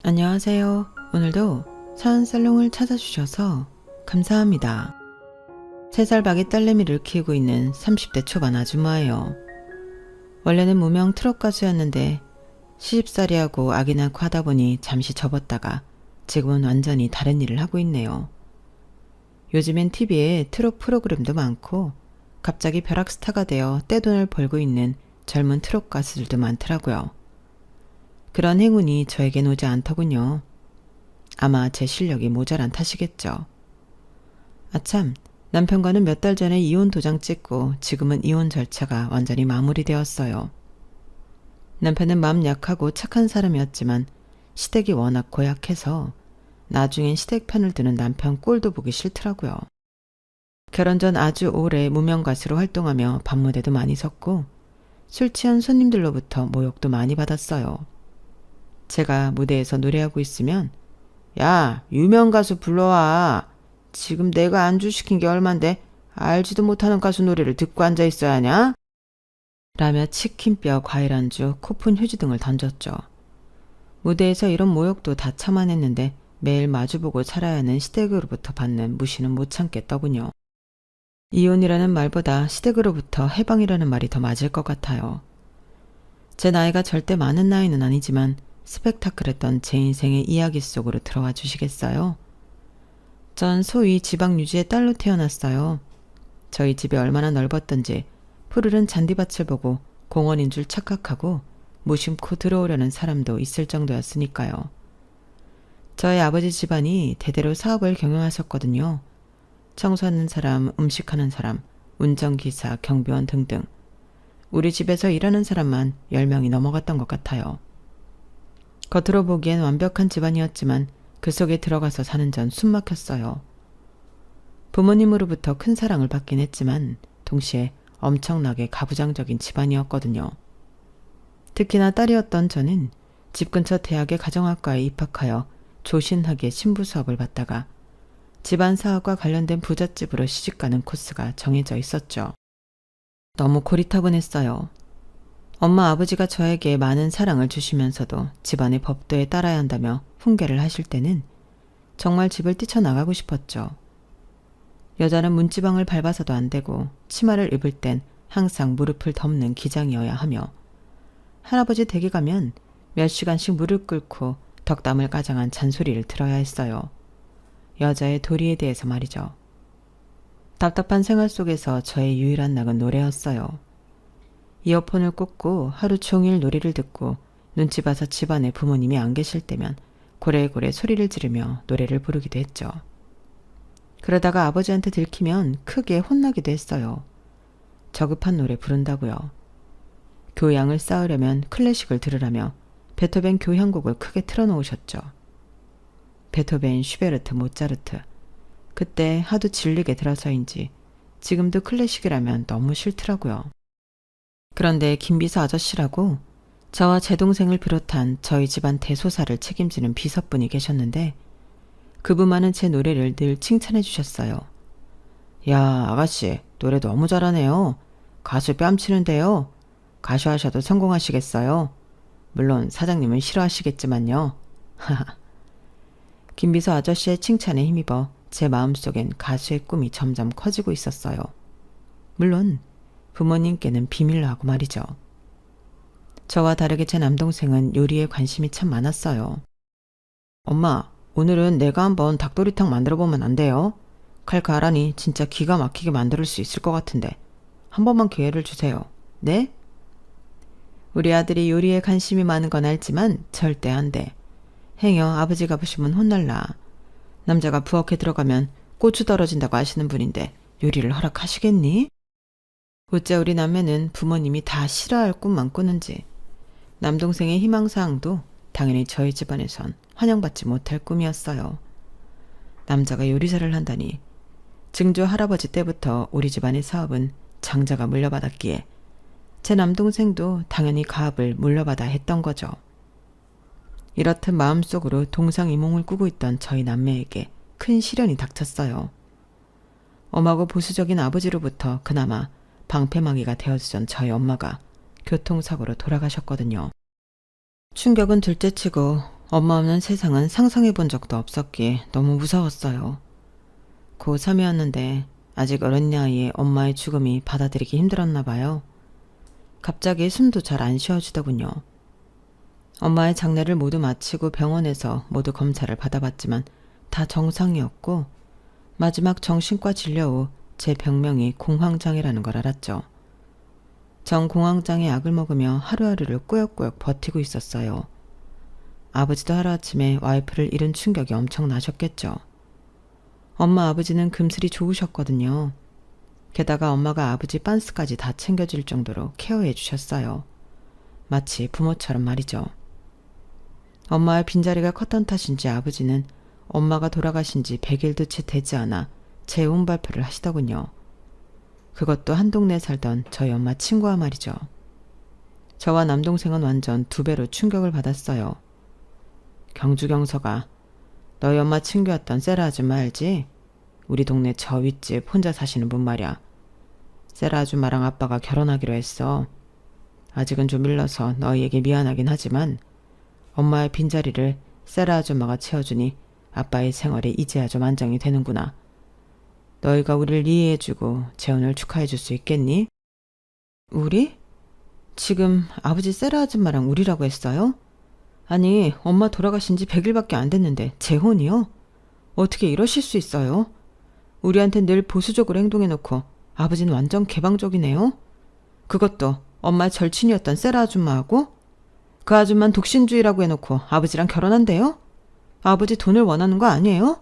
안녕하세요. 오늘도 사은살롱을 찾아주셔서 감사합니다. 3살 박이 딸내미를 키우고 있는 30대 초반 아줌마예요. 원래는 무명 트롯 가수였는데 시집살이하고 아기 낳고 하다 보니 잠시 접었다가 지금은 완전히 다른 일을 하고 있네요. 요즘엔 TV에 트롯 프로그램도 많고 갑자기 벼락스타가 되어 떼돈을 벌고 있는 젊은 트롯 가수들도 많더라고요. 그런 행운이 저에겐 오지 않더군요. 아마 제 실력이 모자란 탓이겠죠. 아참, 남편과는 몇 달 전에 이혼 도장 찍고 지금은 이혼 절차가 완전히 마무리되었어요. 남편은 마음 약하고 착한 사람이었지만 시댁이 워낙 고약해서 나중엔 시댁 편을 드는 남편 꼴도 보기 싫더라고요. 결혼 전 아주 오래 무명 가수로 활동하며 밤무대도 많이 섰고 술 취한 손님들로부터 모욕도 많이 받았어요. 제가 무대에서 노래하고 있으면 야, 유명 가수 불러와. 지금 내가 안주 시킨 게 얼만데 알지도 못하는 가수 노래를 듣고 앉아 있어야 하냐? 라며 치킨뼈, 과일 안주, 코푼 휴지 등을 던졌죠. 무대에서 이런 모욕도 다 참아냈는데 매일 마주보고 살아야 하는 시댁으로부터 받는 무시는 못 참겠더군요. 이혼이라는 말보다 시댁으로부터 해방이라는 말이 더 맞을 것 같아요. 제 나이가 절대 많은 나이는 아니지만 스펙타클했던 제 인생의 이야기 속으로 들어와 주시겠어요? 전 소위 지방 유지의 딸로 태어났어요. 저희 집이 얼마나 넓었던지 푸르른 잔디밭을 보고 공원인 줄 착각하고 무심코 들어오려는 사람도 있을 정도였으니까요. 저희 아버지 집안이 대대로 사업을 경영하셨거든요. 청소하는 사람, 음식하는 사람, 운전기사, 경비원 등등. 우리 집에서 일하는 사람만 10명이 넘어갔던 것 같아요. 겉으로 보기엔 완벽한 집안이었지만 그 속에 들어가서 사는 전 숨막혔어요. 부모님으로부터 큰 사랑을 받긴 했지만 동시에 엄청나게 가부장적인 집안이었거든요. 특히나 딸이었던 저는 집 근처 대학의 가정학과에 입학하여 조신하게 신부 수업을 받다가 집안 사업과 관련된 부잣집으로 시집가는 코스가 정해져 있었죠. 너무 고리타분했어요. 엄마 아버지가 저에게 많은 사랑을 주시면서도 집안의 법도에 따라야 한다며 훈계를 하실 때는 정말 집을 뛰쳐나가고 싶었죠. 여자는 문지방을 밟아서도 안 되고 치마를 입을 땐 항상 무릎을 덮는 기장이어야 하며 할아버지 댁에 가면 몇 시간씩 무릎 꿇고 덕담을 가장한 잔소리를 들어야 했어요. 여자의 도리에 대해서 말이죠. 답답한 생활 속에서 저의 유일한 낙은 노래였어요. 이어폰을 꽂고 하루 종일 노래를 듣고 눈치 봐서 집안에 부모님이 안 계실 때면 고래고래 소리를 지르며 노래를 부르기도 했죠. 그러다가 아버지한테 들키면 크게 혼나기도 했어요. 저급한 노래 부른다고요. 교양을 쌓으려면 클래식을 들으라며 베토벤 교향곡을 크게 틀어놓으셨죠. 베토벤, 슈베르트, 모차르트. 그때 하도 질리게 들어서인지 지금도 클래식이라면 너무 싫더라고요. 그런데 김비서 아저씨라고 저와 제 동생을 비롯한 저희 집안 대소사를 책임지는 비서분이 계셨는데 그분만은 제 노래를 늘 칭찬해 주셨어요. 야, 아가씨, 노래 너무 잘하네요. 가수 뺨치는데요. 가수하셔도 성공하시겠어요. 물론 사장님은 싫어하시겠지만요. 김비서 아저씨의 칭찬에 힘입어 제 마음속엔 가수의 꿈이 점점 커지고 있었어요. 물론 부모님께는 비밀로 하고 말이죠. 저와 다르게 제 남동생은 요리에 관심이 참 많았어요. 엄마, 오늘은 내가 한번 닭도리탕 만들어보면 안 돼요? 칼칼하니 진짜 기가 막히게 만들 수 있을 것 같은데 한 번만 기회를 주세요. 네? 우리 아들이 요리에 관심이 많은 건 알지만 절대 안 돼. 행여 아버지가 보시면 혼날라. 남자가 부엌에 들어가면 고추 떨어진다고 하시는 분인데 요리를 허락하시겠니? 어째 우리 남매는 부모님이 다 싫어할 꿈만 꾸는지 남동생의 희망사항도 당연히 저희 집안에선 환영받지 못할 꿈이었어요. 남자가 요리사를 한다니. 증조 할아버지 때부터 우리 집안의 사업은 장자가 물려받았기에 제 남동생도 당연히 가업을 물려받아 했던 거죠. 이렇듯 마음속으로 동상이몽을 꾸고 있던 저희 남매에게 큰 시련이 닥쳤어요. 엄하고 보수적인 아버지로부터 그나마 방패막이가 되어주던 저희 엄마가 교통사고로 돌아가셨거든요. 충격은 둘째치고 엄마 없는 세상은 상상해 본 적도 없었기에 너무 무서웠어요. 고3이었는데 아직 어린 나이에 엄마의 죽음이 받아들이기 힘들었나 봐요. 갑자기 숨도 잘 안 쉬어지더군요. 엄마의 장례를 모두 마치고 병원에서 모두 검사를 받아봤지만 다 정상이었고 마지막 정신과 진료 후 제 병명이 공황장애라는 걸 알았죠. 전 공황장애 약을 먹으며 하루하루를 꾸역꾸역 버티고 있었어요. 아버지도 하루아침에 와이프를 잃은 충격이 엄청나셨겠죠. 엄마 아버지는 금슬이 좋으셨거든요. 게다가 엄마가 아버지 빤스까지 다 챙겨줄 정도로 케어해 주셨어요. 마치 부모처럼 말이죠. 엄마의 빈자리가 컸던 탓인지 아버지는 엄마가 돌아가신 지 100일도 채 되지 않아 재혼 발표를 하시더군요. 그것도 한 동네에 살던 저희 엄마 친구와 말이죠. 저와 남동생은 완전 2배로 충격을 받았어요. 경주경서가 너희 엄마 친구였던 세라 아줌마 알지? 우리 동네 저 윗집 혼자 사시는 분 말이야. 세라 아줌마랑 아빠가 결혼하기로 했어. 아직은 좀 일러서 너희에게 미안하긴 하지만 엄마의 빈자리를 세라 아줌마가 채워주니 아빠의 생활이 이제야 좀 안정이 되는구나. 너희가 우리를 이해해주고 재혼을 축하해줄 수 있겠니? 우리? 지금 아버지 세라 아줌마랑 우리라고 했어요? 아니, 엄마 돌아가신 지 100일밖에 안 됐는데 재혼이요? 어떻게 이러실 수 있어요? 우리한텐 늘 보수적으로 행동해놓고 아버지는 완전 개방적이네요? 그것도 엄마의 절친이었던 세라 아줌마하고? 그 아줌마는 독신주의라고 해놓고 아버지랑 결혼한대요? 아버지 돈을 원하는 거 아니에요?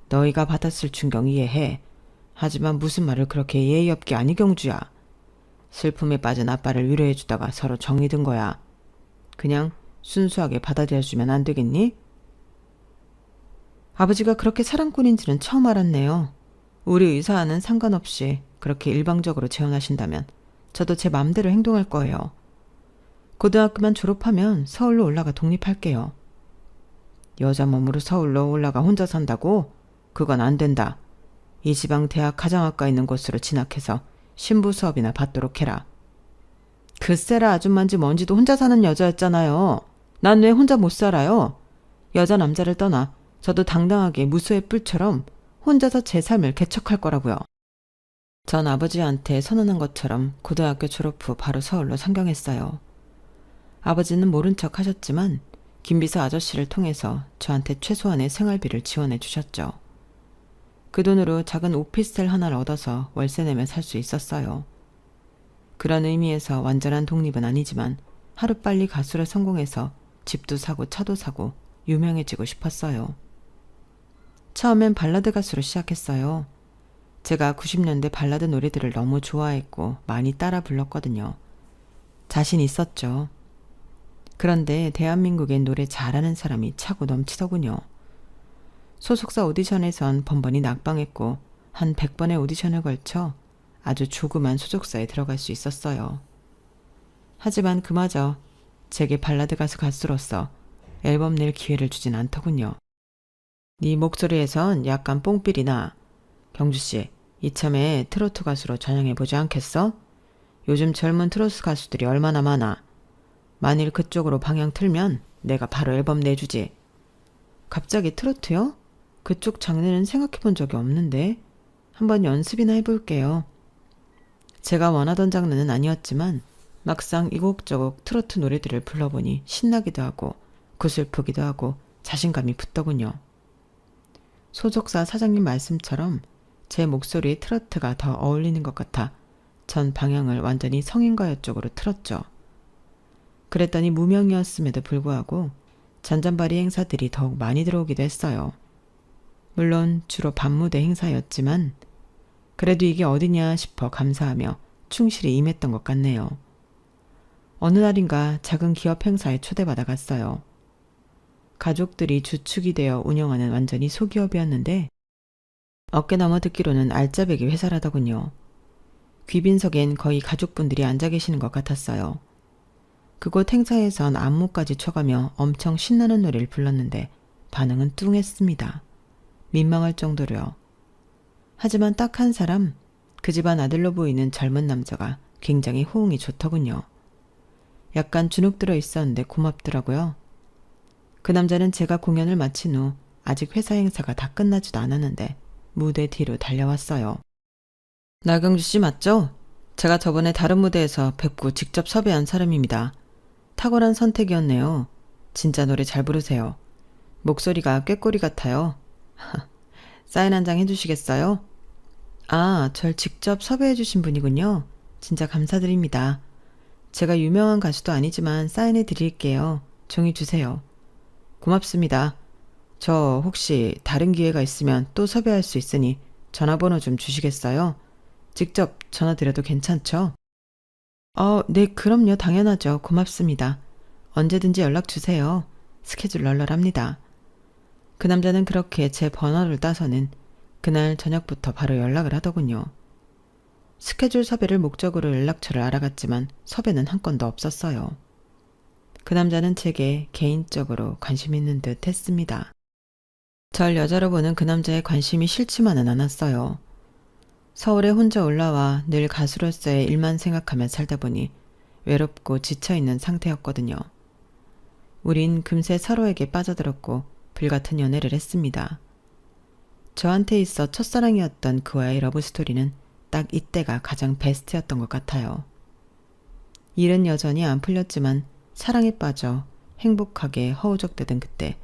너희가 받았을 충격 이해해. 하지만 무슨 말을 그렇게 예의 없게 하니 경주야. 슬픔에 빠진 아빠를 위로해주다가 서로 정이 든 거야. 그냥 순수하게 받아들여주면 안 되겠니? 아버지가 그렇게 사랑꾼인지는 처음 알았네요. 우리 의사와는 상관없이 그렇게 일방적으로 재혼하신다면 저도 제 맘대로 행동할 거예요. 고등학교만 졸업하면 서울로 올라가 독립할게요. 여자 몸으로 서울로 올라가 혼자 산다고? 그건 안 된다. 이 지방 대학 가정학과 있는 곳으로 진학해서 신부 수업이나 받도록 해라. 그 세라 아줌마인지 뭔지도 혼자 사는 여자였잖아요. 난 왜 혼자 못 살아요? 여자 남자를 떠나 저도 당당하게 무수의 뿔처럼 혼자서 제 삶을 개척할 거라고요. 전 아버지한테 선언한 것처럼 고등학교 졸업 후 바로 서울로 상경했어요. 아버지는 모른 척 하셨지만 김비서 아저씨를 통해서 저한테 최소한의 생활비를 지원해 주셨죠. 그 돈으로 작은 오피스텔 하나를 얻어서 월세 내며 살 수 있었어요. 그런 의미에서 완전한 독립은 아니지만 하루빨리 가수로 성공해서 집도 사고 차도 사고 유명해지고 싶었어요. 처음엔 발라드 가수로 시작했어요. 제가 90년대 발라드 노래들을 너무 좋아했고 많이 따라 불렀거든요. 자신 있었죠. 그런데 대한민국엔 노래 잘하는 사람이 차고 넘치더군요. 소속사 오디션에선 번번이 낙방했고 한 100번의 오디션을 걸쳐 아주 조그만 소속사에 들어갈 수 있었어요. 하지만 그마저 제게 발라드 가수로서 앨범 낼 기회를 주진 않더군요. 네 목소리에선 약간 뽕삘이 나. 경주씨, 이참에 트로트 가수로 전향해보지 않겠어? 요즘 젊은 트로트 가수들이 얼마나 많아. 만일 그쪽으로 방향 틀면 내가 바로 앨범 내주지. 갑자기 트로트요? 그쪽 장르는 생각해본 적이 없는데 한번 연습이나 해볼게요. 제가 원하던 장르는 아니었지만 막상 이곡저곡 트로트 노래들을 불러보니 신나기도 하고 구슬프기도 하고 자신감이 붙더군요. 소속사 사장님 말씀처럼 제 목소리에 트로트가 더 어울리는 것 같아 전 방향을 완전히 성인가요 쪽으로 틀었죠. 그랬더니 무명이었음에도 불구하고 잔잔바리 행사들이 더욱 많이 들어오기도 했어요. 물론 주로 밤무대 행사였지만 그래도 이게 어디냐 싶어 감사하며 충실히 임했던 것 같네요. 어느 날인가 작은 기업 행사에 초대받아 갔어요. 가족들이 주축이 되어 운영하는 완전히 소기업이었는데 어깨 넘어 듣기로는 알짜배기 회사라더군요. 귀빈석엔 거의 가족분들이 앉아 계시는 것 같았어요. 그곳 행사에선 안무까지 쳐가며 엄청 신나는 노래를 불렀는데 반응은 뚱했습니다. 민망할 정도로요. 하지만 딱 한 사람, 그 집안 아들로 보이는 젊은 남자가 굉장히 호응이 좋더군요. 약간 주눅 들어 있었는데 고맙더라고요. 그 남자는 제가 공연을 마친 후 아직 회사 행사가 다 끝나지도 않았는데 무대 뒤로 달려왔어요. 나경주 씨 맞죠? 제가 저번에 다른 무대에서 뵙고 직접 섭외한 사람입니다. 탁월한 선택이었네요. 진짜 노래 잘 부르세요. 목소리가 꾀꼬리 같아요. 사인 한 장 해주시겠어요? 아, 절 직접 섭외해주신 분이군요. 진짜 감사드립니다. 제가 유명한 가수도 아니지만 사인해 드릴게요. 종이 주세요. 고맙습니다. 저 혹시 다른 기회가 있으면 또 섭외할 수 있으니 전화번호 좀 주시겠어요? 직접 전화 드려도 괜찮죠? 네, 그럼요. 당연하죠. 고맙습니다. 언제든지 연락 주세요. 스케줄 널널합니다. 그 남자는 그렇게 제 번호를 따서는 그날 저녁부터 바로 연락을 하더군요. 스케줄 섭외를 목적으로 연락처를 알아갔지만 섭외는 한 건도 없었어요. 그 남자는 제게 개인적으로 관심 있는 듯 했습니다. 절 여자로 보는 그 남자의 관심이 싫지만은 않았어요. 서울에 혼자 올라와 늘 가수로서의 일만 생각하며 살다 보니 외롭고 지쳐있는 상태였거든요. 우린 금세 서로에게 빠져들었고 불같은 연애를 했습니다. 저한테 있어 첫사랑이었던 그와의 러브스토리는 딱 이때가 가장 베스트였던 것 같아요. 일은 여전히 안 풀렸지만 사랑에 빠져 행복하게 허우적대던 그때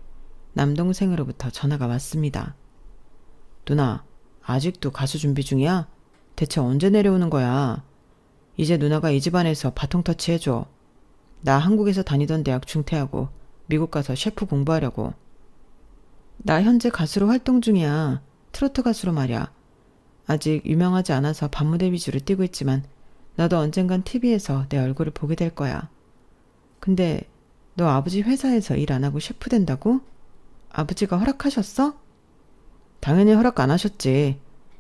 남동생으로부터 전화가 왔습니다. 누나, 아직도 가수 준비 중이야? 대체 언제 내려오는 거야? 이제 누나가 이 집안에서 바통 터치해줘. 나 한국에서 다니던 대학 중퇴하고 미국 가서 셰프 공부하려고. 나 현재 가수로 활동 중이야. 트로트 가수로 말이야. 아직 유명하지 않아서 밤무대 위주로 뛰고 있지만 너도 언젠간 TV에서 내 얼굴을 보게 될 거야. 근데 너 아버지 회사에서 일 안 하고 셰프 된다고? 아버지가 허락하셨어? 당연히 허락 안 하셨지.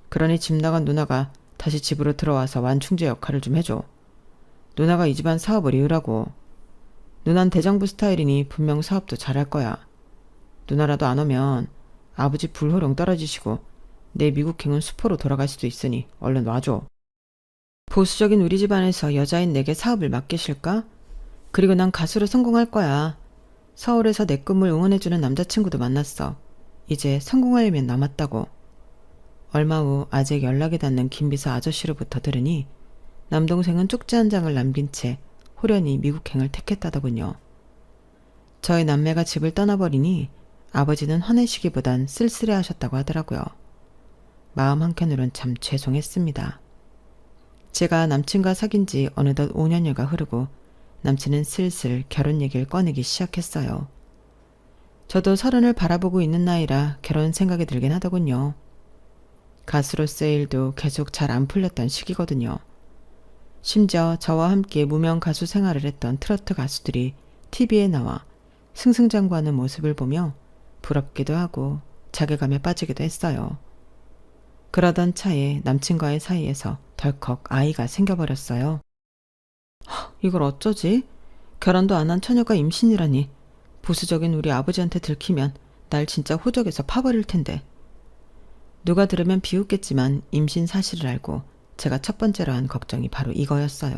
그러니 집 나간 누나가 다시 집으로 들어와서 완충제 역할을 좀 해줘. 누나가 이 집안 사업을 이으라고. 누난 대장부 스타일이니 분명 사업도 잘할 거야. 누나라도 안 오면 아버지 불호령 떨어지시고 내 미국행은 수포로 돌아갈 수도 있으니 얼른 와줘. 보수적인 우리 집안에서 여자인 내게 사업을 맡기실까? 그리고 난 가수로 성공할 거야. 서울에서 내 꿈을 응원해주는 남자친구도 만났어. 이제 성공할 일만 남았다고. 얼마 후 아직 연락이 닿는 김비서 아저씨로부터 들으니 남동생은 쪽지 한 장을 남긴 채 호련히 미국행을 택했다더군요. 저희 남매가 집을 떠나버리니 아버지는 화내시기보단 쓸쓸해하셨다고 하더라고요. 마음 한켠으론 참 죄송했습니다. 제가 남친과 사귄 지 어느덧 5년여가 흐르고 남친은 슬슬 결혼 얘기를 꺼내기 시작했어요. 저도 30을 바라보고 있는 나이라 결혼 생각이 들긴 하더군요. 가수로서의 일도 계속 잘 안 풀렸던 시기거든요. 심지어 저와 함께 무명 가수 생활을 했던 트로트 가수들이 TV에 나와 승승장구하는 모습을 보며 부럽기도 하고 자괴감에 빠지기도 했어요. 그러던 차에 남친과의 사이에서 덜컥 아이가 생겨버렸어요. 이걸 어쩌지? 결혼도 안 한 처녀가 임신이라니. 보수적인 우리 아버지한테 들키면 날 진짜 호적에서 파버릴 텐데. 누가 들으면 비웃겠지만 임신 사실을 알고 제가 첫 번째로 한 걱정이 바로 이거였어요.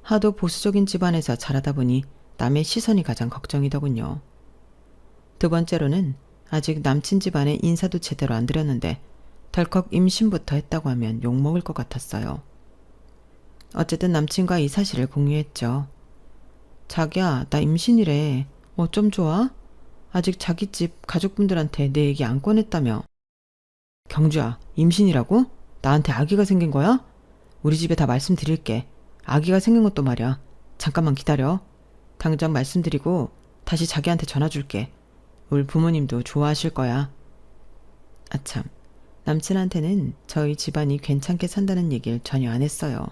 하도 보수적인 집안에서 자라다 보니 남의 시선이 가장 걱정이더군요. 두 번째로는 아직 남친 집안에 인사도 제대로 안 드렸는데 덜컥 임신부터 했다고 하면 욕먹을 것 같았어요. 어쨌든 남친과 이 사실을 공유했죠. 자기야, 나 임신이래. 어쩜 좋아? 아직 자기 집 가족분들한테 내 얘기 안 꺼냈다며. 경주야, 임신이라고? 나한테 아기가 생긴 거야? 우리 집에 다 말씀드릴게. 아기가 생긴 것도 말이야. 잠깐만 기다려. 당장 말씀드리고 다시 자기한테 전화 줄게. 우리 부모님도 좋아하실 거야. 아참, 남친한테는 저희 집안이 괜찮게 산다는 얘기를 전혀 안 했어요.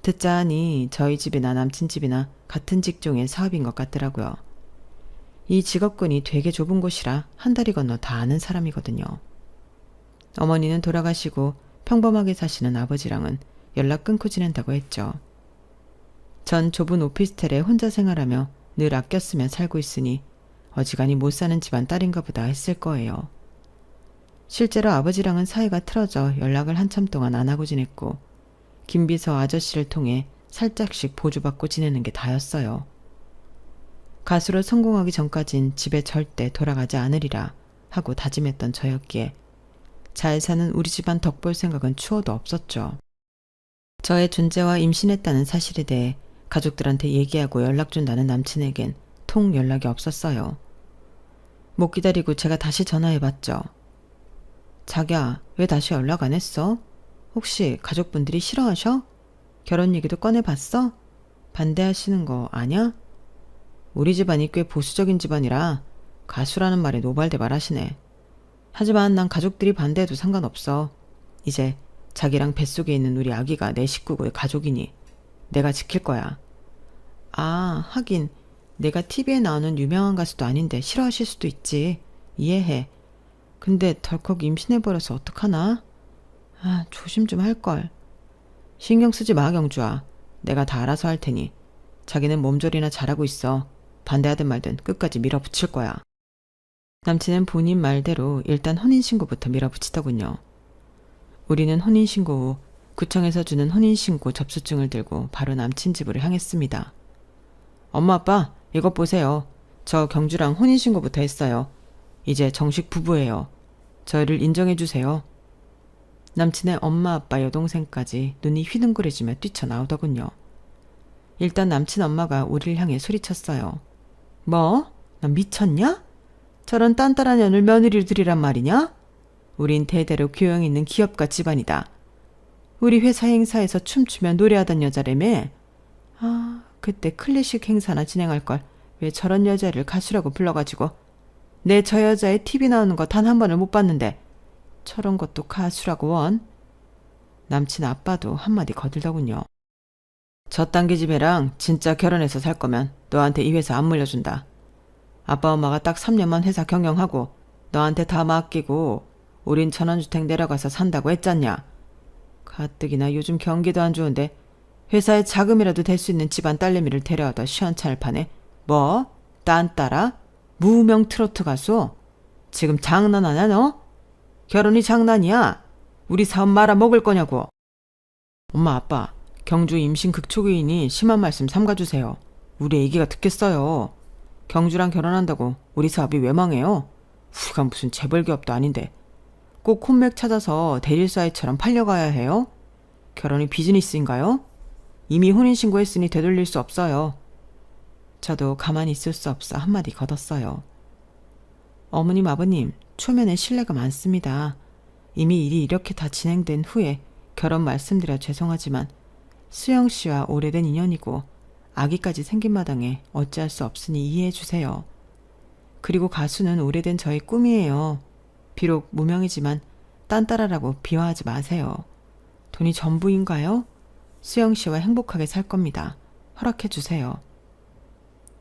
듣자 하니 저희 집이나 남친 집이나 같은 직종의 사업인 것 같더라고요. 이 직업군이 되게 좁은 곳이라 한 다리 건너 다 아는 사람이거든요. 어머니는 돌아가시고 평범하게 사시는 아버지랑은 연락 끊고 지낸다고 했죠. 전 좁은 오피스텔에 혼자 생활하며 늘 아껴 쓰며 살고 있으니 어지간히 못 사는 집안 딸인가 보다 했을 거예요. 실제로 아버지랑은 사이가 틀어져 연락을 한참 동안 안 하고 지냈고 김비서 아저씨를 통해 살짝씩 보조받고 지내는 게 다였어요. 가수로 성공하기 전까진 집에 절대 돌아가지 않으리라 하고 다짐했던 저였기에 잘 사는 우리 집안 덕볼 생각은 추워도 없었죠. 저의 존재와 임신했다는 사실에 대해 가족들한테 얘기하고 연락 준다는 남친에겐 통 연락이 없었어요. 못 기다리고 제가 다시 전화해봤죠. 자기야, 왜 다시 연락 안 했어? 혹시 가족분들이 싫어하셔? 결혼 얘기도 꺼내봤어? 반대하시는 거 아냐? 우리 집안이 꽤 보수적인 집안이라 가수라는 말에 노발대발하시네. 하지만 난 가족들이 반대해도 상관없어. 이제 자기랑 뱃속에 있는 우리 아기가 내 식구고 가족이니 내가 지킬 거야. 아, 하긴 내가 TV에 나오는 유명한 가수도 아닌데 싫어하실 수도 있지. 이해해. 근데 덜컥 임신해버려서 어떡하나? 아, 조심 좀 할걸. 신경 쓰지 마, 경주아. 내가 다 알아서 할 테니. 자기는 몸조리나 잘하고 있어. 반대하든 말든 끝까지 밀어붙일 거야. 남친은 본인 말대로 일단 혼인신고부터 밀어붙이더군요. 우리는 혼인신고 후 구청에서 주는 혼인신고 접수증을 들고 바로 남친 집으로 향했습니다. 엄마, 아빠, 이것 보세요. 저 경주랑 혼인신고부터 했어요. 이제 정식 부부예요. 저희를 인정해주세요. 남친의 엄마, 아빠, 여동생까지 눈이 휘둥그레지며 뛰쳐나오더군요. 일단 남친 엄마가 우리를 향해 소리쳤어요. 뭐? 넌 미쳤냐? 저런 딴딴한 년을 며느리로 들이란 말이냐? 우린 대대로 교양 있는 기업가 집안이다. 우리 회사 행사에서 춤추며 노래하던 여자라며? 아, 그때 클래식 행사나 진행할걸. 왜 저런 여자를 가수라고 불러가지고. 내 저 여자의 TV 나오는 거 단 한 번을 못 봤는데 저런 것도 가수라고 원? 남친 아빠도 한마디 거들더군요. 저딴 계집애랑 진짜 결혼해서 살 거면 너한테 이 회사 안 물려준다. 아빠 엄마가 딱 3년만 회사 경영하고 너한테 다 맡기고 우린 전원주택 내려가서 산다고 했잖냐. 가뜩이나 요즘 경기도 안 좋은데 회사에 자금이라도 될 수 있는 집안 딸내미를 데려와다 시원찮을 판에 뭐? 딴따라? 무명 트로트 가수? 지금 장난하냐 너? 결혼이 장난이야? 우리 사업 말아 먹을 거냐고. 엄마, 아빠, 경주 임신 극초기이니 심한 말씀 삼가주세요. 우리 애기가 듣겠어요. 경주랑 결혼한다고 우리 사업이 왜 망해요? 우리가 무슨 재벌기업도 아닌데 꼭 홈맥 찾아서 대릴사이처럼 팔려가야 해요? 결혼이 비즈니스인가요? 이미 혼인신고했으니 되돌릴 수 없어요. 저도 가만히 있을 수 없어 한마디 걷었어요. 어머님, 아버님, 초면에 신뢰가 많습니다. 이미 일이 이렇게 다 진행된 후에 결혼 말씀드려 죄송하지만 수영 씨와 오래된 인연이고 아기까지 생긴 마당에 어찌할 수 없으니 이해해 주세요. 그리고 가수는 오래된 저의 꿈이에요. 비록 무명이지만 딴따라라고 비하하지 마세요. 돈이 전부인가요? 수영 씨와 행복하게 살 겁니다. 허락해 주세요.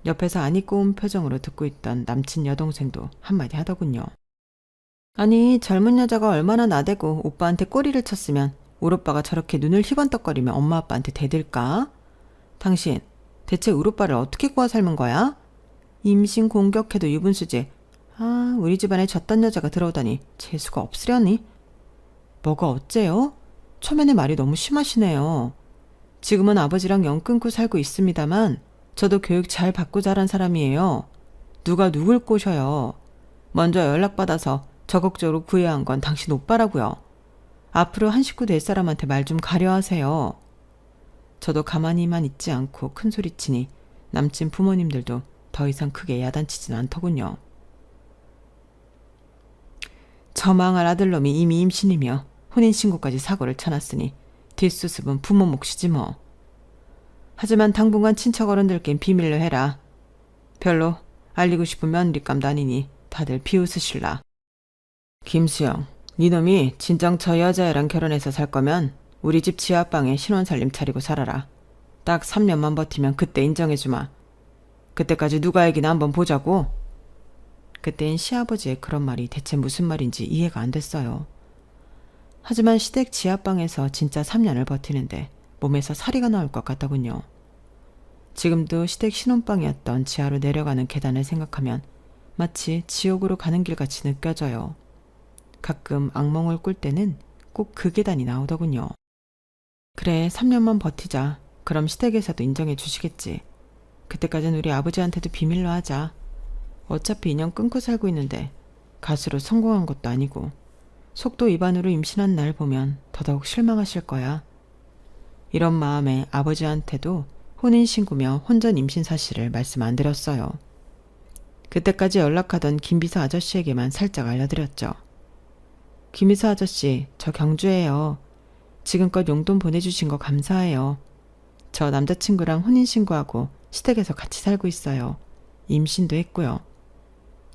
옆에서 안 입고 온 표정으로 듣고 있던 남친 여동생도 한마디 하더군요. 아니, 젊은 여자가 얼마나 나대고 오빠한테 꼬리를 쳤으면 울 오빠가 저렇게 눈을 희번떡거리며 엄마 아빠한테 대들까? 당신 대체 울 오빠를 어떻게 구워 삶은 거야? 임신 공격해도 유분수지. 아, 우리 집안에 졌던 여자가 들어오다니 재수가 없으려니? 뭐가 어째요? 초면에 말이 너무 심하시네요. 지금은 아버지랑 연 끊고 살고 있습니다만 저도 교육 잘 받고 자란 사람이에요. 누가 누굴 꼬셔요. 먼저 연락받아서 적극적으로 구해야 한 건 당신 오빠라고요. 앞으로 한 식구 될 사람한테 말 좀 가려하세요. 저도 가만히만 있지 않고 큰소리치니 남친 부모님들도 더 이상 크게 야단치진 않더군요. 저 망할 아들놈이 이미 임신이며 혼인신고까지 사고를 쳐놨으니 뒷수습은 부모 몫이지 뭐. 하지만 당분간 친척 어른들께는 비밀로 해라. 별로 알리고 싶은 며느리감도 아니니 다들 비웃으실라. 김수영, 니놈이 진정 저 여자애랑 결혼해서 살 거면 우리 집 지하방에 신혼살림 차리고 살아라. 딱 3년만 버티면 그때 인정해주마. 그때까지 누가 애기나 한번 보자고. 그때인 시아버지의 그런 말이 대체 무슨 말인지 이해가 안 됐어요. 하지만 시댁 지하방에서 진짜 3년을 버티는데 몸에서 사리가 나올 것 같더군요. 지금도 시댁 신혼방이었던 지하로 내려가는 계단을 생각하면 마치 지옥으로 가는 길같이 느껴져요. 가끔 악몽을 꿀 때는 꼭 그 계단이 나오더군요. 그래, 3년만 버티자. 그럼 시댁에서도 인정해 주시겠지. 그때까진 우리 아버지한테도 비밀로 하자. 어차피 인연 끊고 살고 있는데 가수로 성공한 것도 아니고 속도 위반으로 임신한 날 보면 더더욱 실망하실 거야. 이런 마음에 아버지한테도 혼인신고며 혼전 임신 사실을 말씀 안 드렸어요. 그때까지 연락하던 김비서 아저씨에게만 살짝 알려드렸죠. 김비서 아저씨, 저 경주예요. 지금껏 용돈 보내주신 거 감사해요. 저 남자친구랑 혼인신고하고 시댁에서 같이 살고 있어요. 임신도 했고요.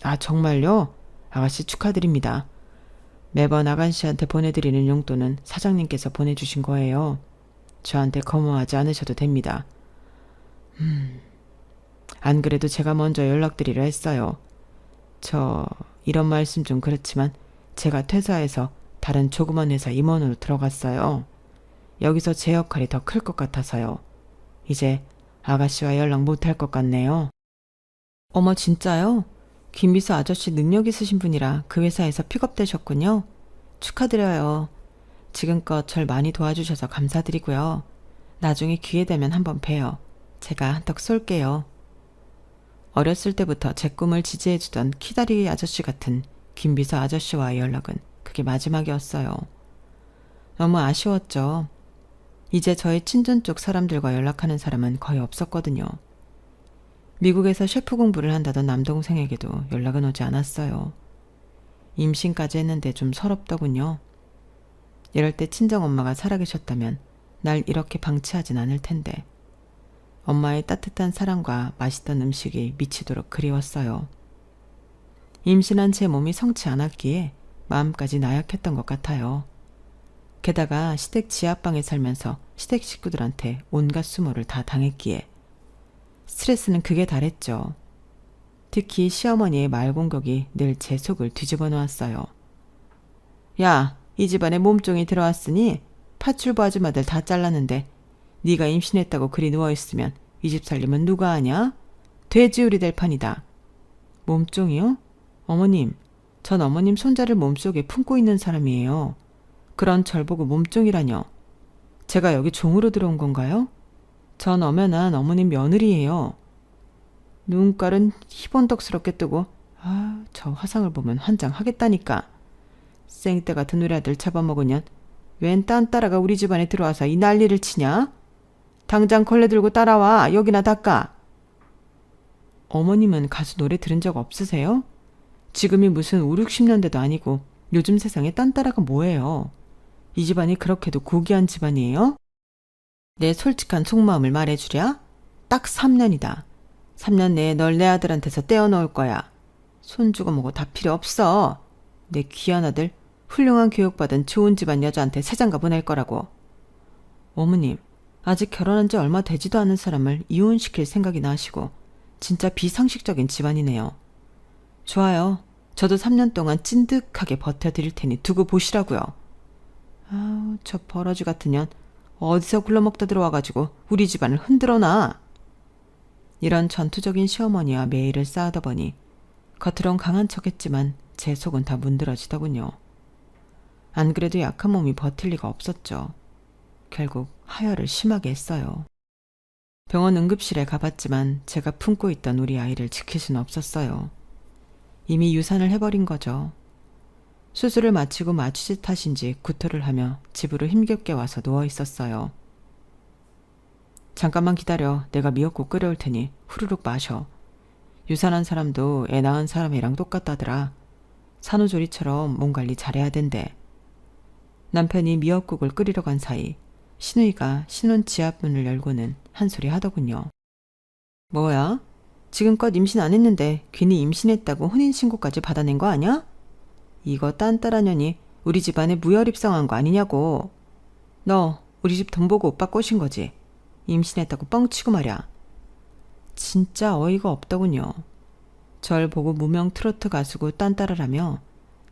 아, 정말요? 아가씨 축하드립니다. 매번 아가씨한테 보내드리는 용돈은 사장님께서 보내주신 거예요. 저한테 거부하지 않으셔도 됩니다. 안 그래도 제가 먼저 연락드리려 했어요. 저 이런 말씀 좀 그렇지만 제가 퇴사해서 다른 조그만 회사 임원으로 들어갔어요. 여기서 제 역할이 더 클 것 같아서요. 이제 아가씨와 연락 못할 것 같네요. 어머, 진짜요? 김비서 아저씨 능력 있으신 분이라 그 회사에서 픽업되셨군요. 축하드려요. 지금껏 절 많이 도와주셔서 감사드리고요. 나중에 기회 되면 한번 봬요. 제가 한턱 쏠게요. 어렸을 때부터 제 꿈을 지지해주던 키다리 아저씨 같은 김비서 아저씨와의 연락은 그게 마지막이었어요. 너무 아쉬웠죠. 이제 저희 친전 쪽 사람들과 연락하는 사람은 거의 없었거든요. 미국에서 셰프 공부를 한다던 남동생에게도 연락은 오지 않았어요. 임신까지 했는데 좀 서럽더군요. 이럴 때 친정엄마가 살아계셨다면 날 이렇게 방치하진 않을 텐데. 엄마의 따뜻한 사랑과 맛있던 음식이 미치도록 그리웠어요. 임신한 제 몸이 성치 않았기에 마음까지 나약했던 것 같아요. 게다가 시댁 지하방에 살면서 시댁 식구들한테 온갖 수모를 다 당했기에 스트레스는 극에 달했죠. 특히 시어머니의 말 공격이 늘 제 속을 뒤집어 놓았어요. 야, 이 집안에 몸종이 들어왔으니 파출부 아줌마들 다 잘랐는데 네가 임신했다고 그리 누워있으면 이 집 살림은 누가 하냐? 돼지우리 될 판이다. 몸종이요? 어머님, 전 어머님 손자를 몸속에 품고 있는 사람이에요. 그런 절 보고 몸종이라뇨. 제가 여기 종으로 들어온 건가요? 전 엄연한 어머님 며느리예요. 눈깔은 희번덕스럽게 뜨고 저 화상을 보면 환장하겠다니까. 생떼 같은 우리 아들 잡아먹으면 웬 딴따라가 우리 집안에 들어와서 이 난리를 치냐? 당장 걸레 들고 따라와. 여기나 닦아. 어머님은 가수 노래 들은 적 없으세요? 지금이 무슨 5, 60년대도 아니고 요즘 세상에 딴따라가 뭐예요? 이 집안이 그렇게도 고귀한 집안이에요? 내 솔직한 속마음을 말해주랴? 딱 3년이다. 3년 내에 널 내 아들한테서 떼어놓을 거야. 손주고 뭐고 다 필요 없어. 내 귀한 아들 훌륭한 교육받은 좋은 집안 여자한테 새장가 보낼 거라고. 어머님, 아직 결혼한 지 얼마 되지도 않은 사람을 이혼시킬 생각이나 하시고 진짜 비상식적인 집안이네요. 좋아요. 저도 3년 동안 찐득하게 버텨드릴 테니 두고 보시라고요. 저 버러지 같은 년 어디서 굴러먹다 들어와가지고 우리 집안을 흔들어놔. 이런 전투적인 시어머니와 매일을 쌓아다 보니 겉으론 강한 척했지만 제 속은 다 문드러지더군요. 안 그래도 약한 몸이 버틸 리가 없었죠. 결국 하혈을 심하게 했어요. 병원 응급실에 가봤지만 제가 품고 있던 우리 아이를 지킬 수는 없었어요. 이미 유산을 해버린 거죠. 수술을 마치고 마취제 탓인지 구토를 하며 집으로 힘겹게 와서 누워 있었어요. 잠깐만 기다려. 내가 미역국 끓여올 테니 후루룩 마셔. 유산한 사람도 애 낳은 사람이랑 똑같다더라. 산후조리처럼 몸 관리 잘해야 된대. 남편이 미역국을 끓이러 간 사이 신우이가 신혼 지하문을 열고는 한 소리 하더군요. 뭐야? 지금껏 임신 안 했는데 괜히 임신했다고 혼인신고까지 받아낸 거 아냐? 이거 딴따라 년이 우리 집안에 무혈입성한 거 아니냐고. 너 우리 집 돈 보고 오빠 꼬신 거지? 임신했다고 뻥치고 말이야. 진짜 어이가 없더군요. 절 보고 무명 트로트 가수고 딴따라라며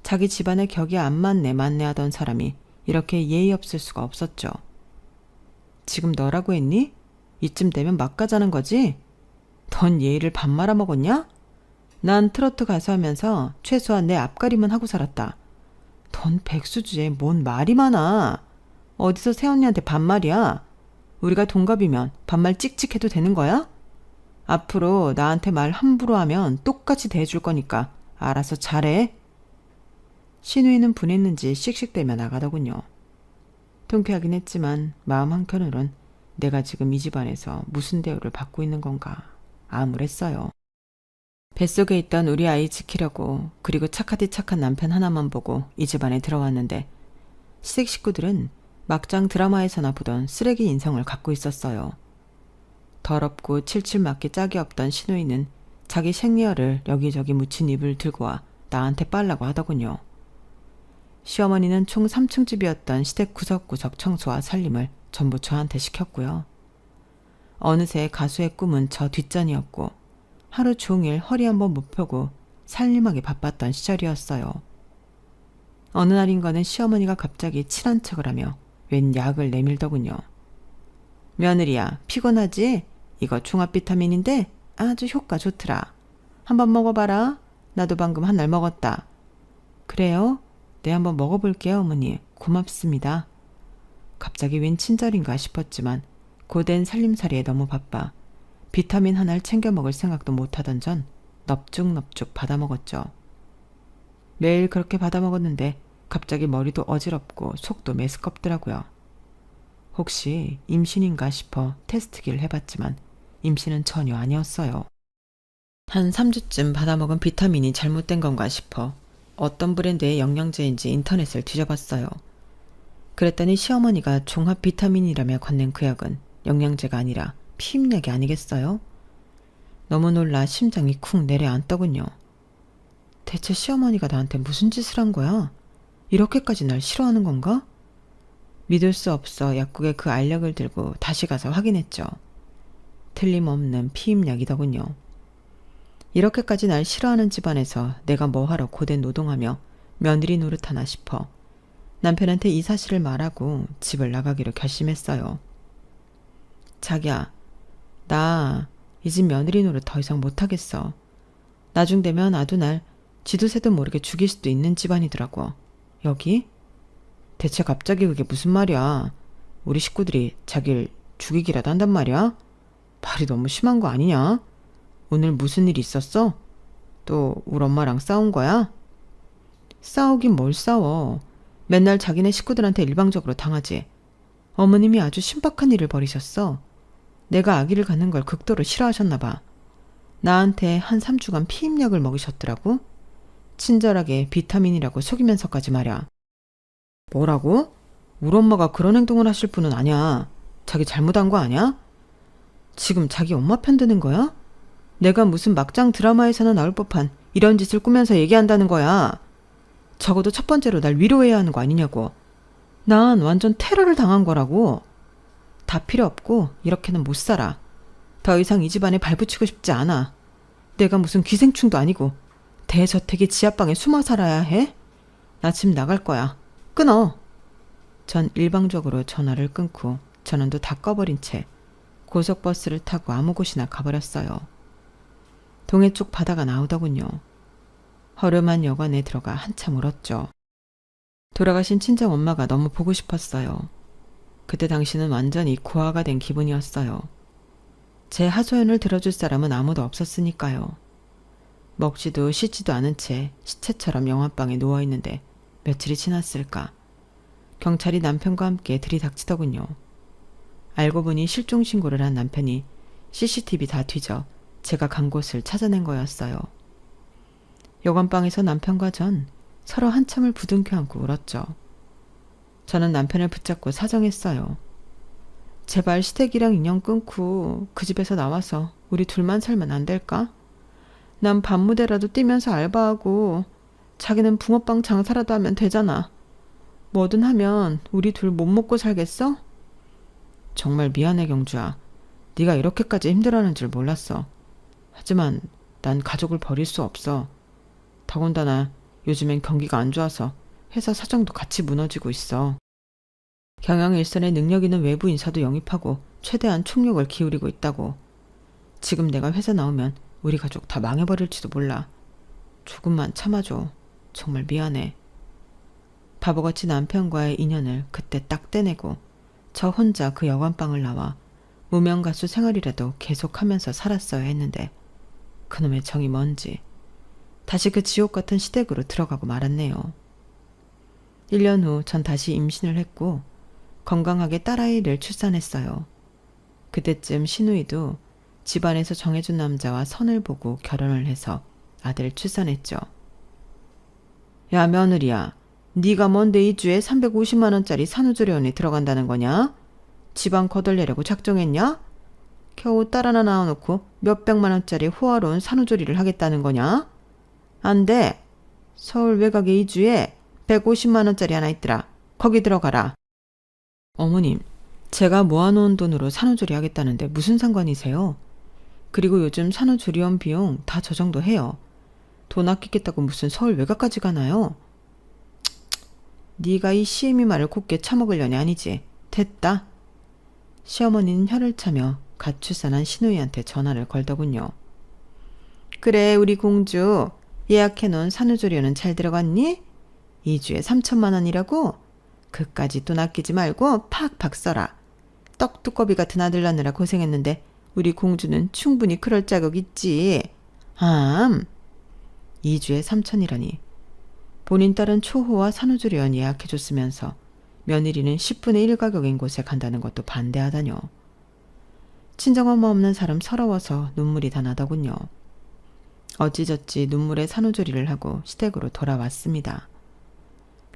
자기 집안에 격이 안 맞네 하던 사람이 이렇게 예의 없을 수가 없었죠. 지금 너라고 했니? 이쯤 되면 막 가자는 거지? 넌 예의를 밥 말아먹었냐? 난 트로트 가수 하면서 최소한 내 앞가림은 하고 살았다. 넌 백수주에 뭔 말이 많아. 어디서 새언니한테 반말이야? 우리가 동갑이면 반말 찍찍해도 되는 거야? 앞으로 나한테 말 함부로 하면 똑같이 대해줄 거니까 알아서 잘해. 신우이는 분했는지 씩씩대며 나가더군요. 통쾌하긴 했지만 마음 한켠으론 내가 지금 이 집안에서 무슨 대우를 받고 있는 건가 암울했어요. 뱃속에 있던 우리 아이 지키려고 그리고 착하디 착한 남편 하나만 보고 이 집안에 들어왔는데 시댁 식구들은 막장 드라마에서나 보던 쓰레기 인성을 갖고 있었어요. 더럽고 칠칠 맞기 짝이 없던 신우이는 자기 생리혈을 여기저기 묻힌 입을 들고 와 나한테 빨라고 하더군요. 시어머니는 총 3층 집이었던 시댁 구석구석 청소와 살림을 전부 저한테 시켰고요. 어느새 가수의 꿈은 저 뒷전이었고 하루 종일 허리 한번 못 펴고 살림하기 바빴던 시절이었어요. 어느 날인가는 시어머니가 갑자기 친한 척을 하며 웬 약을 내밀더군요. 며느리야, 피곤하지? 이거 종합 비타민인데 아주 효과 좋더라. 한번 먹어봐라. 나도 방금 한 알 먹었다. 그래요? 네, 한번 먹어볼게요, 어머니. 고맙습니다. 갑자기 웬 친절인가 싶었지만 고된 살림살이에 너무 바빠 비타민 하나를 챙겨 먹을 생각도 못하던 전 넙죽넙죽 받아먹었죠. 매일 그렇게 받아먹었는데 갑자기 머리도 어지럽고 속도 메스껍더라고요. 혹시 임신인가 싶어 테스트기를 해봤지만 임신은 전혀 아니었어요. 한 3주쯤 받아먹은 비타민이 잘못된 건가 싶어 어떤 브랜드의 영양제인지 인터넷을 뒤져봤어요. 그랬더니 시어머니가 종합 비타민이라며 건넨 그 약은 영양제가 아니라 피임약이 아니겠어요? 너무 놀라 심장이 쿵 내려앉더군요. 대체 시어머니가 나한테 무슨 짓을 한 거야? 이렇게까지 날 싫어하는 건가? 믿을 수 없어 약국에 그 알약을 들고 다시 가서 확인했죠. 틀림없는 피임약이더군요. 이렇게까지 날 싫어하는 집안에서 내가 뭐하러 고된 노동하며 며느리 노릇하나 싶어 남편한테 이 사실을 말하고 집을 나가기로 결심했어요. 자기야, 나 이 집 며느리 노릇 더 이상 못하겠어. 나중 되면 아도 날 지도 새도 모르게 죽일 수도 있는 집안이더라고. 여기? 대체 갑자기 그게 무슨 말이야. 우리 식구들이 자기를 죽이기라도 한단 말이야? 말이 너무 심한 거 아니냐? 오늘 무슨 일이 있었어? 또 우리 엄마랑 싸운 거야? 싸우긴 뭘 싸워. 맨날 자기네 식구들한테 일방적으로 당하지. 어머님이 아주 신박한 일을 벌이셨어. 내가 아기를 갖는 걸 극도로 싫어하셨나 봐. 나한테 한 3주간 피임약을 먹이셨더라고. 친절하게 비타민이라고 속이면서까지 말야. 뭐라고? 우리 엄마가 그런 행동을 하실 분은 아니야. 자기 잘못한 거 아니야? 지금 자기 엄마 편 드는 거야? 내가 무슨 막장 드라마에서나 나올 법한 이런 짓을 꾸면서 얘기한다는 거야. 적어도 첫 번째로 날 위로해야 하는 거 아니냐고. 난 완전 테러를 당한 거라고. 다 필요 없고 이렇게는 못 살아. 더 이상 이 집안에 발붙이고 싶지 않아. 내가 무슨 기생충도 아니고 대저택의 지하방에 숨어 살아야 해? 나 집 나갈 거야. 끊어. 전 일방적으로 전화를 끊고 전원도 다 꺼버린 채 고속버스를 타고 아무 곳이나 가버렸어요. 동해 쪽 바다가 나오더군요. 허름한 여관에 들어가 한참 울었죠. 돌아가신 친정 엄마가 너무 보고 싶었어요. 그때 당시는 완전히 고아가 된 기분이었어요. 제 하소연을 들어줄 사람은 아무도 없었으니까요. 먹지도 씻지도 않은 채 시체처럼 영화방에 누워있는데 며칠이 지났을까. 경찰이 남편과 함께 들이닥치더군요. 알고 보니 실종 신고를 한 남편이 CCTV 다 뒤져 제가 간 곳을 찾아낸 거였어요. 여관방에서 남편과 전 서로 한참을 부둥켜 안고 울었죠. 저는 남편을 붙잡고 사정했어요. 제발 시댁이랑 인연 끊고 그 집에서 나와서 우리 둘만 살면 안 될까? 난 밤무대라도 뛰면서 알바하고 자기는 붕어빵 장사라도 하면 되잖아. 뭐든 하면 우리 둘 못 먹고 살겠어? 정말 미안해 경주야. 네가 이렇게까지 힘들어하는 줄 몰랐어. 하지만 난 가족을 버릴 수 없어. 더군다나 요즘엔 경기가 안 좋아서 회사 사정도 같이 무너지고 있어. 경영 일선에 능력 있는 외부 인사도 영입하고 최대한 총력을 기울이고 있다고. 지금 내가 회사 나오면 우리 가족 다 망해버릴지도 몰라. 조금만 참아줘. 정말 미안해. 바보같이 남편과의 인연을 그때 딱 떼내고 저 혼자 그 여관방을 나와 무명 가수 생활이라도 계속하면서 살았어야 했는데 그놈의 정이 뭔지 다시 그 지옥 같은 시댁으로 들어가고 말았네요. 1년 후 전 다시 임신을 했고 건강하게 딸아이를 출산했어요. 그때쯤 신우이도 집안에서 정해준 남자와 선을 보고 결혼을 해서 아들을 출산했죠. 야 며느리야, 네가 뭔데 이 주에 350만 원짜리 산후조리원에 들어간다는 거냐? 집안 거덜내려고 작정했냐? 겨우 딸 하나 낳아놓고 몇백만 원짜리 호화로운 산후조리를 하겠다는 거냐? 안 돼. 서울 외곽에 이 주에 150만 원짜리 하나 있더라. 거기 들어가라. 어머님, 제가 모아놓은 돈으로 산후조리 하겠다는데 무슨 상관이세요? 그리고 요즘 산후조리원 비용 다 저 정도 해요. 돈 아끼겠다고 무슨 서울 외곽까지 가나요? 네가 이 시애미 말을 곱게 처먹으려니 아니지. 됐다. 시어머니는 혀를 차며 갓 출산한 신우이한테 전화를 걸더군요. 그래 우리 공주 예약해놓은 산후조리원은 잘 들어갔니? 2주에 3천만 원이라고? 그까지 돈 아끼지 말고 팍팍 써라. 떡두꺼비 같은 아들 낳느라 고생했는데 우리 공주는 충분히 그럴 자격 있지. 2주에 3천이라니. 본인 딸은 초호와 산후조리원 예약해줬으면서 며느리는 10분의 1 가격인 곳에 간다는 것도 반대하다뇨. 친정엄마 없는 사람 서러워서 눈물이 다 나더군요. 어찌저찌 눈물의 산후조리를 하고 시댁으로 돌아왔습니다.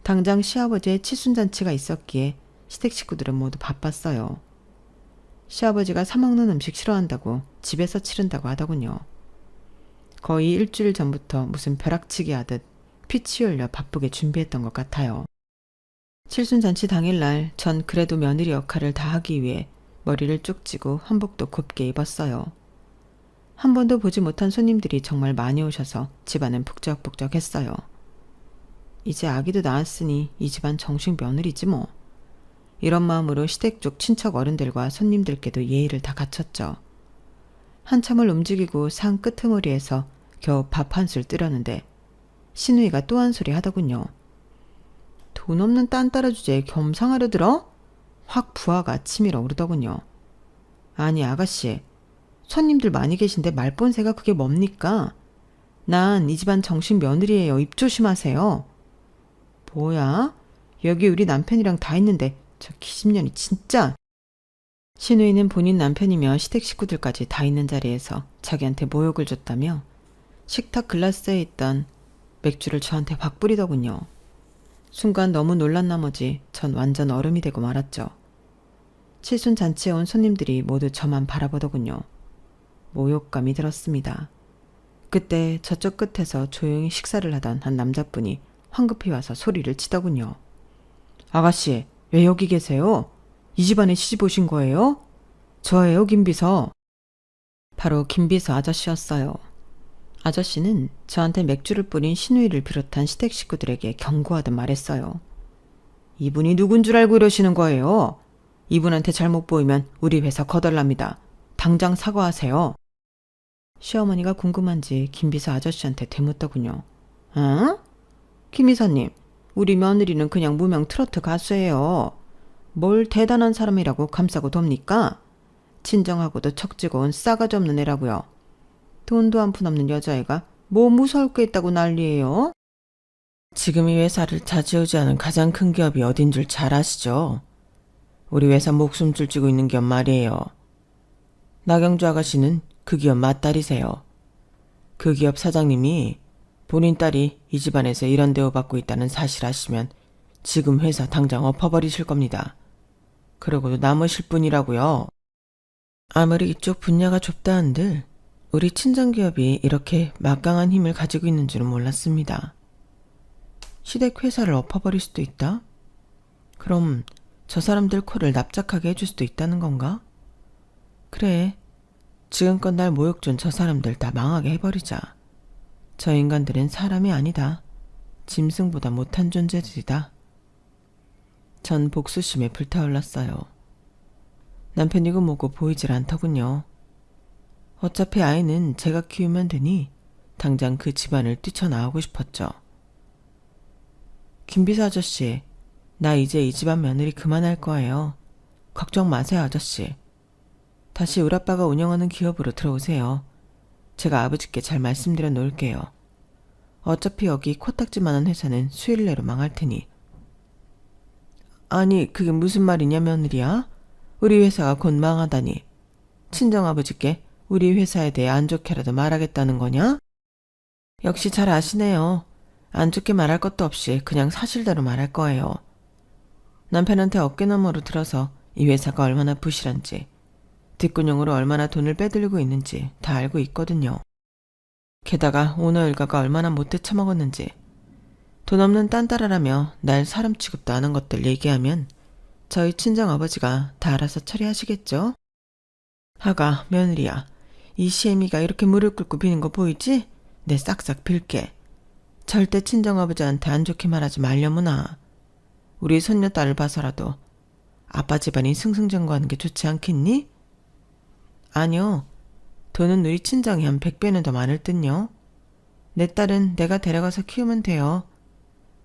당장 시아버지의 칠순잔치가 있었기에 시댁 식구들은 모두 바빴어요. 시아버지가 사먹는 음식 싫어한다고 집에서 치른다고 하더군요. 거의 일주일 전부터 무슨 벼락치기 하듯 피치 흘려 바쁘게 준비했던 것 같아요. 칠순잔치 당일날 전 그래도 며느리 역할을 다하기 위해 머리를 쭉 찌고 한복도 곱게 입었어요. 한 번도 보지 못한 손님들이 정말 많이 오셔서 집안은 북적북적했어요. 이제 아기도 낳았으니 이 집안 정식 며느리지 뭐. 이런 마음으로 시댁 쪽 친척 어른들과 손님들께도 예의를 다 갖췄죠. 한참을 움직이고 상 끄트머리에서 겨우 밥 한 술 뜨려는데 신우이가 또 한 소리 하더군요. 돈 없는 딴따라 주제에 겸상하려 들어? 확 부하가 치밀어 오르더군요. 아니 아가씨, 손님들 많이 계신데 말본새가 그게 뭡니까? 난 이 집안 정식 며느리예요. 입 조심하세요. 뭐야? 여기 우리 남편이랑 다 있는데 저 기집년이 진짜. 신우이는 본인 남편이며 시댁 식구들까지 다 있는 자리에서 자기한테 모욕을 줬다며 식탁 글라스에 있던 맥주를 저한테 확 뿌리더군요. 순간 너무 놀란 나머지 전 완전 얼음이 되고 말았죠. 칠순 잔치에 온 손님들이 모두 저만 바라보더군요. 모욕감이 들었습니다. 그때 저쪽 끝에서 조용히 식사를 하던 한 남자분이 황급히 와서 소리를 치더군요. 아가씨, 왜 여기 계세요? 이 집안에 시집 오신 거예요? 저예요, 김비서. 바로 김비서 아저씨였어요. 아저씨는 저한테 맥주를 뿌린 신우이를 비롯한 시댁 식구들에게 경고하듯 말했어요. 이분이 누군 줄 알고 이러시는 거예요? 이분한테 잘못 보이면 우리 회사 거덜납니다. 당장 사과하세요. 시어머니가 궁금한지 김비서 아저씨한테 되묻더군요. 응? 김 이사님, 우리 며느리는 그냥 무명 트로트 가수예요. 뭘 대단한 사람이라고 감싸고 돕니까? 친정하고도 척지고 온 싸가지 없는 애라고요. 돈도 한 푼 없는 여자애가 뭐 무서울 게 있다고 난리예요? 지금 이 회사를 차지우지하는 가장 큰 기업이 어딘 줄 잘 아시죠? 우리 회사 목숨줄 쥐고 있는 기업 말이에요. 나경주 아가씨는 그 기업 맏딸이세요. 그 기업 사장님이 본인 딸이 이 집안에서 이런 대우받고 있다는 사실 아시면 지금 회사 당장 엎어버리실 겁니다. 그러고도 남으실 분이라고요. 아무리 이쪽 분야가 좁다 한들 우리 친정기업이 이렇게 막강한 힘을 가지고 있는 줄은 몰랐습니다. 시댁 회사를 엎어버릴 수도 있다? 그럼 저 사람들 코를 납작하게 해줄 수도 있다는 건가? 그래, 지금껏 날 모욕 준 저 사람들 다 망하게 해버리자. 저 인간들은 사람이 아니다. 짐승보다 못한 존재들이다. 전 복수심에 불타올랐어요. 남편이고 뭐고 보이질 않더군요. 어차피 아이는 제가 키우면 되니 당장 그 집안을 뛰쳐나오고 싶었죠. 김비서 아저씨, 나 이제 이 집안 며느리 그만할 거예요. 걱정 마세요, 아저씨. 다시 우리 아빠가 운영하는 기업으로 들어오세요. 제가 아버지께 잘 말씀드려 놓을게요. 어차피 여기 코딱지만한 회사는 수일 내로 망할 테니. 아니, 그게 무슨 말이냐, 며느리야? 우리 회사가 곧 망하다니. 친정아버지께 우리 회사에 대해 안 좋게라도 말하겠다는 거냐? 역시 잘 아시네요. 안 좋게 말할 것도 없이 그냥 사실대로 말할 거예요. 남편한테 어깨너머로 들어서 이 회사가 얼마나 부실한지, 뒷구녕으로 얼마나 돈을 빼들고 있는지 다 알고 있거든요. 게다가 오너 일가가 얼마나 못돼 처먹었는지, 돈 없는 딴따라라며 날 사람 취급도 안 한 것들 얘기하면 저희 친정아버지가 다 알아서 처리하시겠죠? 하가, 며느리야, 이 시애미가 이렇게 무릎 꿇고 비는 거 보이지? 내 싹싹 빌게. 절대 친정아버지한테 안 좋게 말하지 말려무나. 우리 손녀딸을 봐서라도 아빠 집안이 승승장구하는 게 좋지 않겠니? 아니요. 돈은 우리 친정이 한 100배는 더 많을 듯요. 내 딸은 내가 데려가서 키우면 돼요.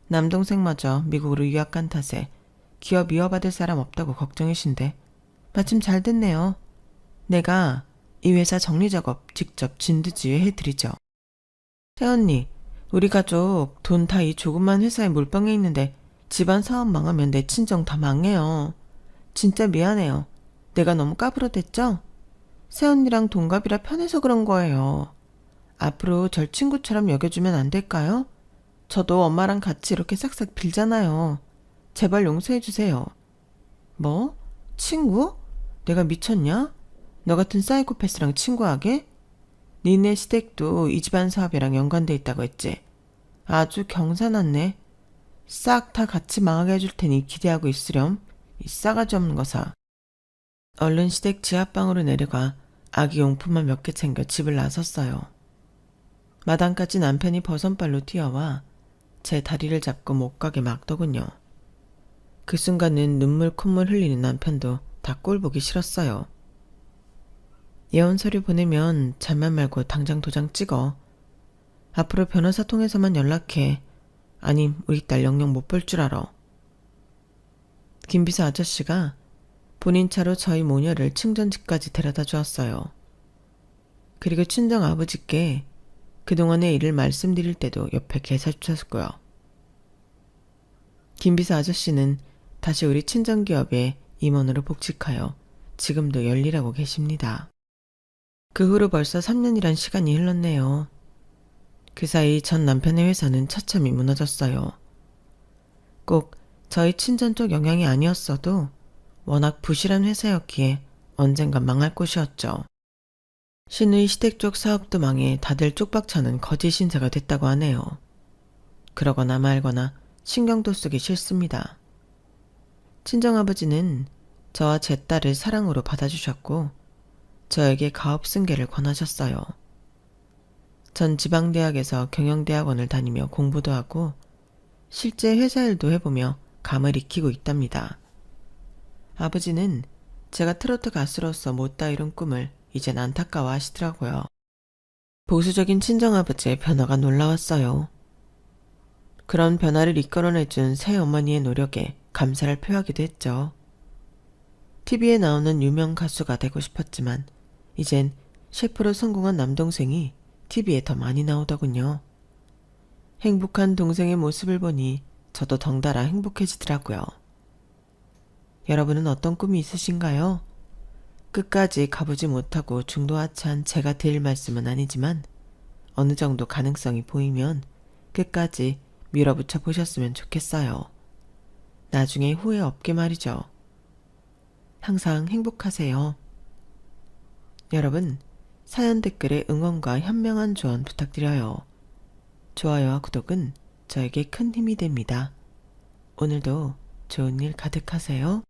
남동생마저 미국으로 유학 간 탓에 기업 이어받을 사람 없다고 걱정이신데 마침 잘 됐네요. 내가 이 회사 정리작업 직접 진두지휘 해드리죠. 새언니, 우리 가족 돈 다 이 조그만 회사에 몰빵해 있는데 집안 사업 망하면 내 친정 다 망해요. 진짜 미안해요. 내가 너무 까불어댔죠? 새언니랑 동갑이라 편해서 그런 거예요. 앞으로 절 친구처럼 여겨주면 안 될까요? 저도 엄마랑 같이 이렇게 싹싹 빌잖아요. 제발 용서해주세요. 뭐? 친구? 내가 미쳤냐? 너 같은 사이코패스랑 친구하게? 니네 시댁도 이 집안 사업이랑 연관돼 있다고 했지? 아주 경사났네. 싹 다 같이 망하게 해줄 테니 기대하고 있으렴. 이 싸가지 없는 거사. 얼른 시댁 지하방으로 내려가 아기 용품만 몇 개 챙겨 집을 나섰어요. 마당까지 남편이 버선발로 뛰어와 제 다리를 잡고 못 가게 막더군요. 그 순간은 눈물 콧물 흘리는 남편도 다 꼴 보기 싫었어요. 예언 서류 보내면 잘만 말고 당장 도장 찍어. 앞으로 변호사 통해서만 연락해. 아님 우리 딸 영영 못 볼 줄 알아. 김비서 아저씨가 본인 차로 저희 모녀를 친정집까지 데려다 주었어요. 그리고 친정 아버지께 그동안의 일을 말씀드릴 때도 옆에 계셔주셨고요. 김비서 아저씨는 다시 우리 친정기업에 임원으로 복직하여 지금도 열일하고 계십니다. 그 후로 벌써 3년이란 시간이 흘렀네요. 그 사이 전 남편의 회사는 처참히 무너졌어요. 꼭 저희 친전 쪽 영향이 아니었어도 워낙 부실한 회사였기에 언젠간 망할 곳이었죠. 신의 시댁 쪽 사업도 망해 다들 쪽박차는 거짓 신세가 됐다고 하네요. 그러거나 말거나 신경도 쓰기 싫습니다. 친정아버지는 저와 제 딸을 사랑으로 받아주셨고 저에게 가업 승계를 권하셨어요. 전 지방대학에서 경영대학원을 다니며 공부도 하고 실제 회사 일도 해보며 감을 익히고 있답니다. 아버지는 제가 트로트 가수로서 못다 이룬 꿈을 이젠 안타까워 하시더라고요. 보수적인 친정아버지의 변화가 놀라웠어요. 그런 변화를 이끌어내준 새어머니의 노력에 감사를 표하기도 했죠. TV에 나오는 유명 가수가 되고 싶었지만 이젠 셰프로 성공한 남동생이 TV에 더 많이 나오더군요. 행복한 동생의 모습을 보니 저도 덩달아 행복해지더라고요. 여러분은 어떤 꿈이 있으신가요? 끝까지 가보지 못하고 중도하차한 제가 드릴 말씀은 아니지만 어느 정도 가능성이 보이면 끝까지 밀어붙여 보셨으면 좋겠어요. 나중에 후회 없게 말이죠. 항상 행복하세요. 여러분, 사연 댓글에 응원과 현명한 조언 부탁드려요. 좋아요와 구독은 저에게 큰 힘이 됩니다. 오늘도 좋은 일 가득하세요.